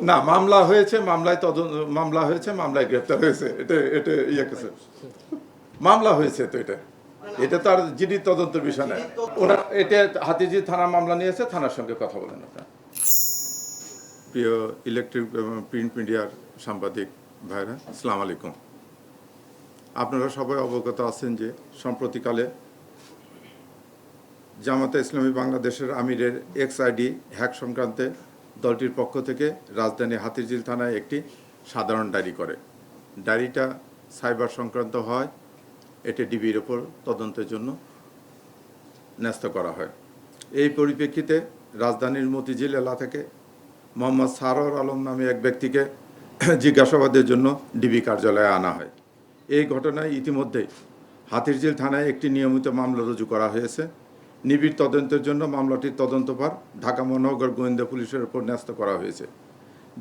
না, মামলা হয়েছে, মামলা হয়েছে, মামলায় গ্রেপ্তার হয়েছে, এটা এটা ইয়ে কিছু মামলা হয়েছে, তো এটা তো আর জিডি তদন্তের বিষয় না। ওরা এটা হাতিঝিল থানা মামলা নিয়েছে, থানার সঙ্গে কথা বলেন আপনারা। প্রিয় ইলেকট্রিক এবং প্রিন্ট মিডিয়ার সাংবাদিক ভাইরা, আসসালামু আলাইকুম। আপনারা সবাই অবগত আছেন যে সম্প্রতিকালে জামাতে ইসলামী বাংলাদেশের আমিরের এক্সআইডি হ্যাক সংক্রান্তে দলটির পক্ষ থেকে রাজধানী হাতিঝিল থানায় একটি সাধারণ ডায়েরি করে। ডায়েরিটা সাইবার সংক্রান্ত হয়, এটি ডিবির ওপর তদন্তের জন্য ন্যস্ত করা হয়। এই পরিপ্রেক্ষিতে রাজধানীর মতিঝিল এলাকা থেকে মোহাম্মদ সারোয়ার আলম নামে এক ব্যক্তিকে জিজ্ঞাসাবাদের জন্য ডিবি কার্যালয়ে আনা হয়। এই ঘটনায় ইতিমধ্যেই হাতিঝিল থানায় একটি নিয়মিত মামলা রুজু করা হয়েছে। নিবিড় তদন্তের জন্য মামলাটির তদন্তভার ঢাকা মহানগর গোয়েন্দা পুলিশের উপর ন্যস্ত করা হয়েছে।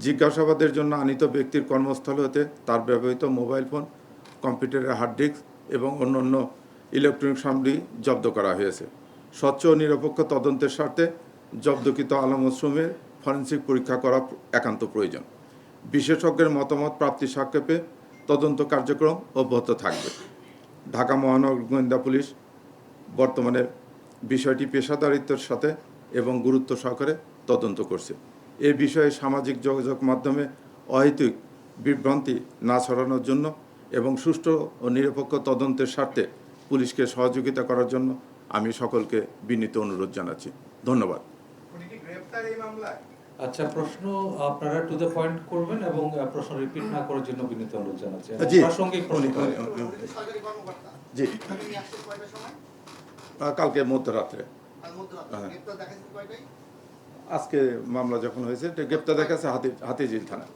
জিজ্ঞাসাবাদের জন্য আনিত ব্যক্তির কর্মস্থল হতে তার ব্যবহৃত মোবাইল ফোন, কম্পিউটারের হার্ড ডিস্ক এবং অন্যান্য ইলেকট্রনিক সামগ্রী জব্দ করা হয়েছে। স্বচ্ছ ও নিরপেক্ষ তদন্তের স্বার্থে জব্দকৃত আলামত সমূহের ফরেনসিক পরীক্ষা করা একান্ত প্রয়োজন। বিশেষজ্ঞের মতামত প্রাপ্তির সাপেক্ষে তদন্ত কার্যক্রম অব্যাহত থাকবে। ঢাকা মহানগর গোয়েন্দা পুলিশ বর্তমানে বিষয়টি পেশাদারিত্বের সাথে এবং গুরুত্ব সহকারে তদন্ত করছে। এ বিষয়ে সামাজিক যোগাযোগ মাধ্যমে অহেতুক বিভ্রান্তি না ছড়ানোর জন্য এবং সুষ্ঠু ও নিরপেক্ষ তদন্তের স্বার্থে পুলিশকে সহযোগিতা করার জন্য আমি সকলকে বিনীত অনুরোধ জানাচ্ছি। ধন্যবাদ। আচ্ছা, প্রশ্ন আপনারা টু দ্য পয়েন্ট করবেন এবং প্রশ্ন রিপিট না করার জন্য বিনীত অনুরোধ জানাচ্ছি। প্রাসঙ্গিক প্রশ্ন। জি, কালকে মধ্যরাত্রে। আজকে মামলা যখন হয়েছে গ্রেপ্তার দেখাচ্ছে হাতিঝিল থানা।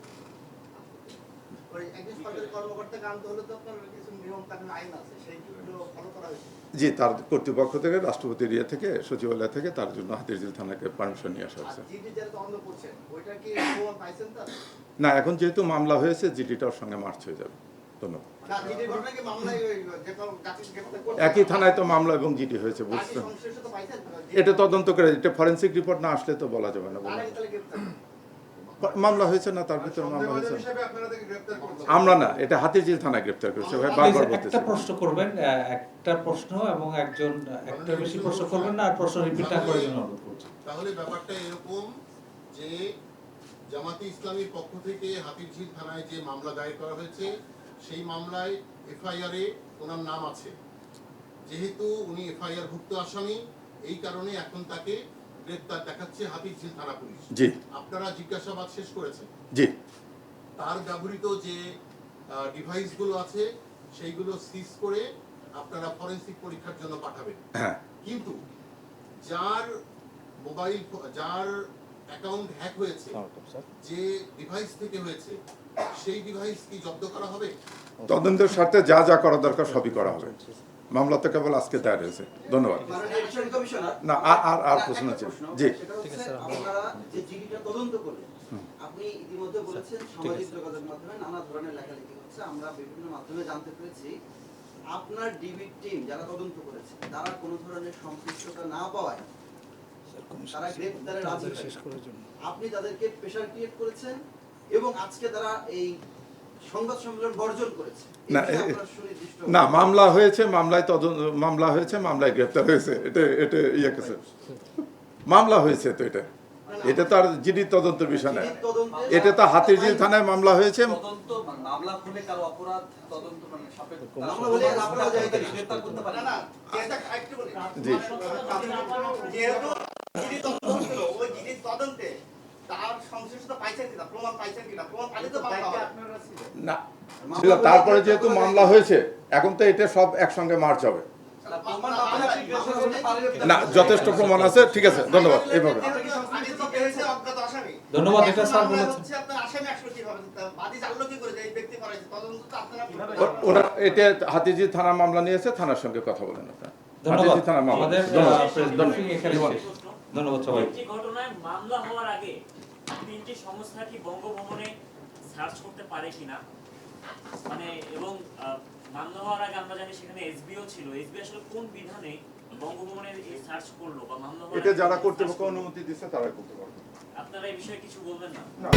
জি, তার কর্তৃপক্ষ থেকে, রাষ্ট্রপতির ইয়ে থেকে, সচিবালয় থেকে তার জন্য হাতিঝিল থানাকে পারমিশন নিয়ে আসা হয়েছে। না, এখন যেহেতু মামলা হয়েছে জিডিটা ওর সঙ্গে মার্চ হয়ে যাবে। ধন্যবাদ। একই থানায় তো মামলা এবং জিডি হয়েছে, বুঝছেন? এটা তদন্ত করে, এটা ফরেনসিক রিপোর্ট না আসলে তো বলা যাবে না। মামলা হয়েছে না, তার ভিতরে মামলা হয়েছে। আমরা না, এটা হাতিঝিল থানায় গ্রেপ্তার করেছে। ভাই বারবার বলতেছি, একটা প্রশ্ন করবেন, একটা প্রশ্ন এবং একজন একটা বেশি প্রশ্ন করবেন না, আর প্রশ্ন রিপিট না করার জন্য অনুরোধ করছি। তাহলে ব্যাপারটা এরকম যে জামাতে ইসলামীর পক্ষ থেকে হাতিঝিল থানায় যে মামলা দায়ের করা হয়েছে সেই মামলায় এফআইআর এ ওনার নাম আছে। যেহেতু উনি এফআইআর ভুক্ত আসামি, এই কারণে এখন তাকে গ্রেপ্তার দেখাচ্ছে হাতিঝিল থানা পুলিশ। জি, আপনারা জিজ্ঞাসাবাদ শেষ করেছেন। জি, তার ব্যবহৃত যে ডিভাইসগুলো আছে সেইগুলো সিজ করে আপনারা ফরেনসিক পরীক্ষার জন্য পাঠাবেন। হ্যাঁ, কিন্তু যার মোবাইল, যার অ্যাকাউন্ট হ্যাক হয়েছে, যে ডিভাইস থেকে হয়েছে, সেই ডিভাইস কি জব্দ করা হবে? তদন্তের স্বার্থে যা যা করা দরকার সবই করা হবে। মামলা তো কেবল আজকে দায়ের হয়েছে। ধন্যবাদ। না, আর প্রশ্ন আছে? জি, ঠিক আছে। আপনারা যে জিডিটা তদন্ত করলেন, আপনি ইতিমধ্যে বলেছেন সামাজিক যোগাযোগ মাধ্যমে নানা ধরনের লেখালেখি হচ্ছে, আমরা বিভিন্ন মাধ্যমে জানতে পেরেছি আপনার ডিবি টিম যারা তদন্ত করেছে তারা কোনো ধরনের সম্পৃক্ততা না পাওয়ায় তারা গ্রেফতারে রাজি হয়েছে। আপনি তাদেরকে প্রেশার ক্রিয়েট করেছেন এবং আজকে তারা এই সংবাদ সম্মেলন বর্জন করেছে। না, মামলা হয়েছে, মামলা হয়েছে, মামলায় গ্রেপ্তার হয়েছে, এটা ইয়ে কিছু মামলা হয়েছে, তো এটা তো আর জিডি তদন্তের বিষয় না। এটা তো হাতিঝিল থানায় মামলা হয়েছে। মামলা হলে কারো অপরাধ তদন্ত মানে সাপেক্ষ মামলা হলে আপনারা যাইতে গ্রেফতার করতে পারেন না। জি, যেহেতু জিডি তদন্ত ছিল, ওই জিডি তদন্তে তার সংশ্লিষ্টতা পাইছেন কিনা, প্রমাণ পাইছেন কিনা, প্রমাণ পাইলে তো মামলা হবে না। তারপরে যেহেতু মামলা হয়েছে, এখন তো এটা সব একসঙ্গে মার্চ হবে না। যথেষ্ট প্রমাণ আছে, ঠিক আছে। ধন্যবাদ। এইভাবে ধন্যবাদ। এটা স্যার বলেছেন, ওরা এটা হাতিঝিল থানা মামলা নিয়েছে, থানার সঙ্গে কথা বলেন আপনারা। ধন্যবাদ। থানা মামলা। আমাদের ব্রিফিং এখানে শেষ। ধন্যবাদ সবাই। এই ঘটনায় মামলা হওয়ার আগে তিনটি সংস্থা কি বঙ্গভবনে সার্চ করতে পারে কিনা, মানে এবং মামলা হওয়ার আগে আমরা জানি সেখানে এসবিও ছিল, এসবি আসলে কোন বিধানে বঙ্গভবনের এই সার্চ করলো বা মামলা হওয়ার এটা যারা কর্তৃপক্ষ অনুমতি দিচ্ছে তারা করতে পারবে। আপনারা এই বিষয়ে কিছু বলবেন না? না।